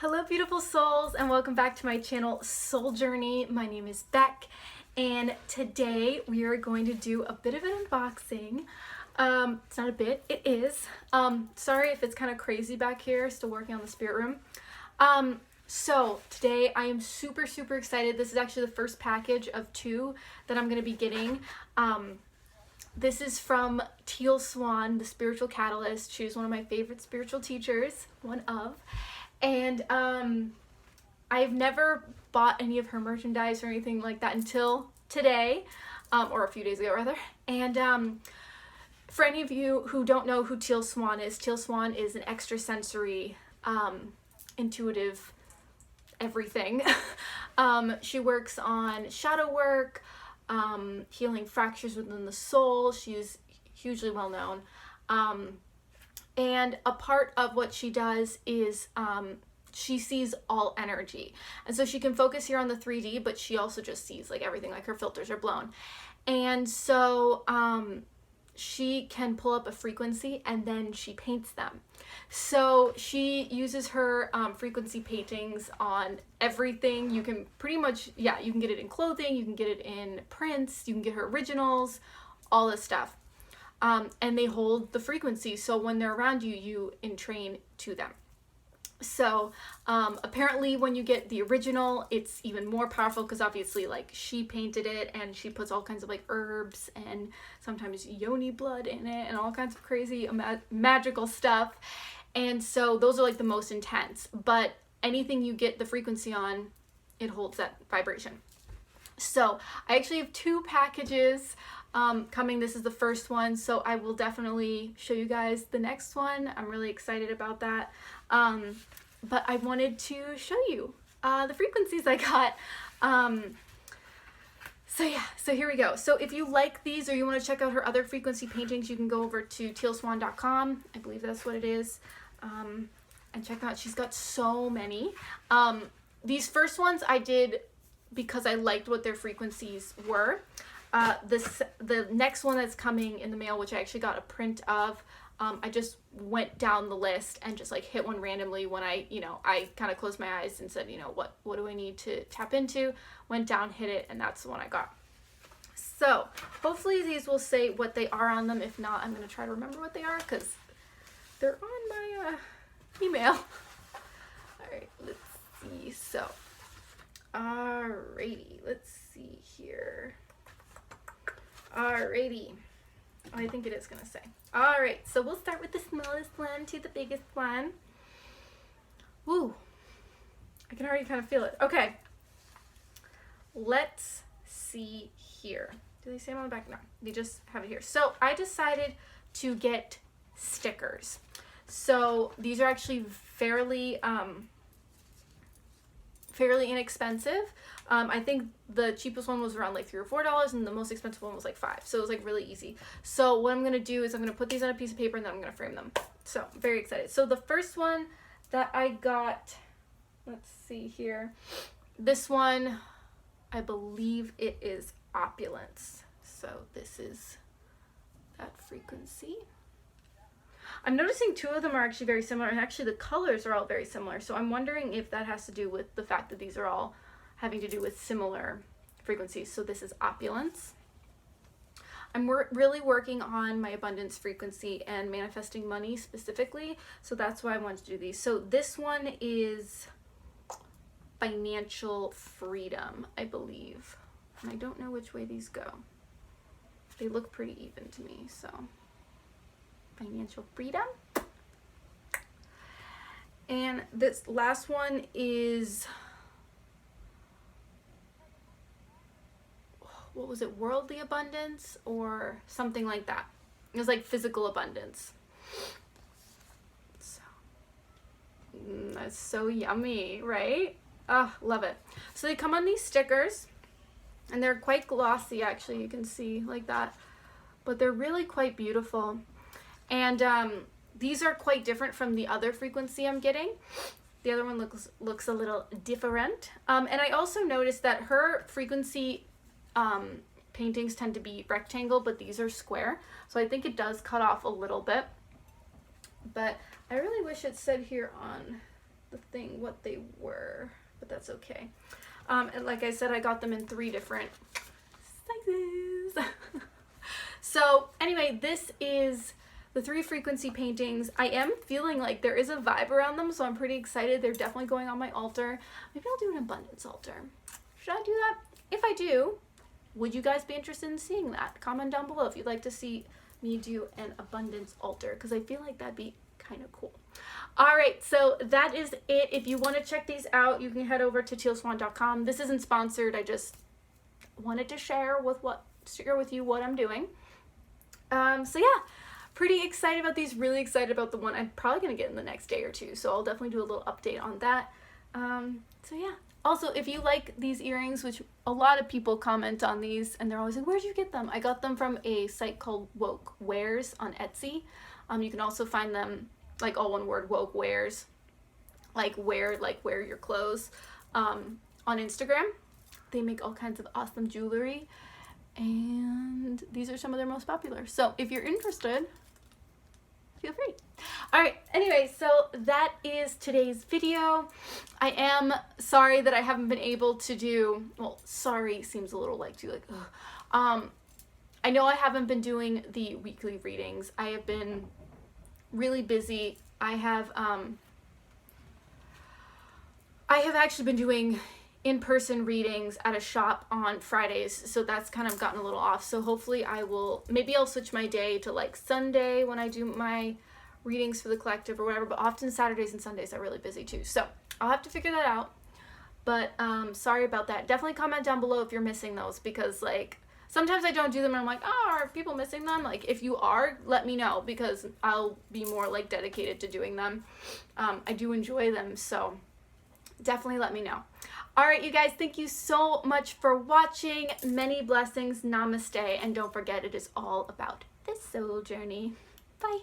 Hello beautiful souls, and welcome back to my channel Soul Journey. My name is Beck, and today we are going to do a bit of an unboxing. It's not a bit, it is. Sorry if it's kind of crazy back here, still working on the spirit room. So today I am super excited. This is actually the first package of 2 that I'm going to be getting. This is from Teal Swan, the spiritual catalyst. She's one of my favorite spiritual teachers, one of. And I've never bought any of her merchandise or anything like that until today, or a few days ago rather. And for any of you who don't know who Teal Swan is an extrasensory, intuitive everything. She works on shadow work, healing fractures within the soul. She's hugely well known. And a part of what she does is she sees all energy. And so she can focus here on the 3D, but she also just sees like everything, like her filters are blown. And so she can pull up a frequency and then she paints them. So she uses her frequency paintings on everything. You can pretty much, you can get it in clothing, you can get it in prints, you can get her originals, all this stuff. And they hold the frequency, so when they're around you, you entrain to them. So apparently when you get the original, it's even more powerful because obviously like she painted it and she puts all kinds of like herbs and sometimes yoni blood in it and all kinds of crazy magical stuff. And so those are like the most intense, but anything you get the frequency on, it holds that vibration. So I actually have 2 packages coming. This is the first one, so I will definitely show you guys the next one. I'm really excited about that. But I wanted to show you the frequencies I got. So here we go. So if you like these or you want to check out her other frequency paintings, you can go over to tealswan.com. I believe that's what it is. And check out, she's got so many. These first ones I did because I liked what their frequencies were. The next one that's coming in the mail, which I actually got a print of, I just went down the list and just like hit one randomly when I kind of closed my eyes and said, what do I need to tap into? Went down, hit it, and that's the one I got. So hopefully these will say what they are on them. If not, I'm going to try to remember what they are because they're on my email. All right, let's see. So, alrighty, let's see here. Alrighty. I think it is going to say. Alright, so we'll start with the smallest one to the biggest one. Woo. I can already kind of feel it. Okay. Let's see here. Do they say them on the back? No, they just have it here. So I decided to get stickers. So these are actually fairly inexpensive. I think the cheapest one was around like $3 or $4 and the most expensive one was like $5. So it was like really easy. So what I'm going to do is I'm going to put these on a piece of paper and then I'm going to frame them. So very excited. So the first one that I got, let's see here. This one, I believe it is Opulence. So this is that frequency. I'm noticing 2 of them are actually very similar, and actually the colors are all very similar. So I'm wondering if that has to do with the fact that these are all having to do with similar frequencies. So this is Opulence. I'm really working on my abundance frequency and manifesting money specifically. So that's why I wanted to do these. So this one is financial freedom, I believe. And I don't know which way these go. They look pretty even to me, so. Financial freedom. And this last one is, what was it, worldly abundance or something like that. It was like physical abundance. So that's so yummy, right? Oh, love it. So they come on these stickers and they're quite glossy, actually, you can see like that, but they're really quite beautiful. And these are quite different from the other frequency I'm getting. The other one looks a little different. And I also noticed that her frequency paintings tend to be rectangle, but these are square. So I think it does cut off a little bit. But I really wish it said here on the thing what they were, but that's okay. And like I said, I got them in 3 different sizes. So anyway, this is the 3 frequency paintings. I am feeling like there is a vibe around them, so I'm pretty excited. They're definitely going on my altar. Maybe I'll do an abundance altar. Should I do that? If I do, would you guys be interested in seeing that? Comment down below if you'd like to see me do an abundance altar, because I feel like that'd be kind of cool. All right, so that is it. If you want to check these out, you can head over to tealswan.com. This isn't sponsored. I just wanted to share with you what I'm doing. So yeah, pretty excited about these. Really excited about the one I'm probably gonna get in the next day or 2. So I'll definitely do a little update on that. So yeah. Also, if you like these earrings, which a lot of people comment on these, and they're always like, "Where'd you get them?" I got them from a site called Woke Wears on Etsy. You can also find them like all one word, Woke Wears, like wear your clothes, on Instagram. They make all kinds of awesome jewelry, and these are some of their most popular. So if you're interested, feel free. All right, anyway, so that is today's video. I am sorry that I haven't been able to do, well, sorry seems a little like too like, ugh. I know I haven't been doing the weekly readings. I have been really busy. I have actually been doing in-person readings at a shop on Fridays, so that's kind of gotten a little off. So hopefully maybe I'll switch my day to like Sunday when I do my readings for the collective or whatever, but often Saturdays and Sundays are really busy too. So I'll have to figure that out, but sorry about that. Definitely comment down below if you're missing those, because like sometimes I don't do them and I'm like, oh, are people missing them? Like if you are, let me know, because I'll be more like dedicated to doing them. I do enjoy them, so definitely let me know. All right, you guys, thank you so much for watching. Many blessings. Namaste. And don't forget, it is all about the soul journey. Bye.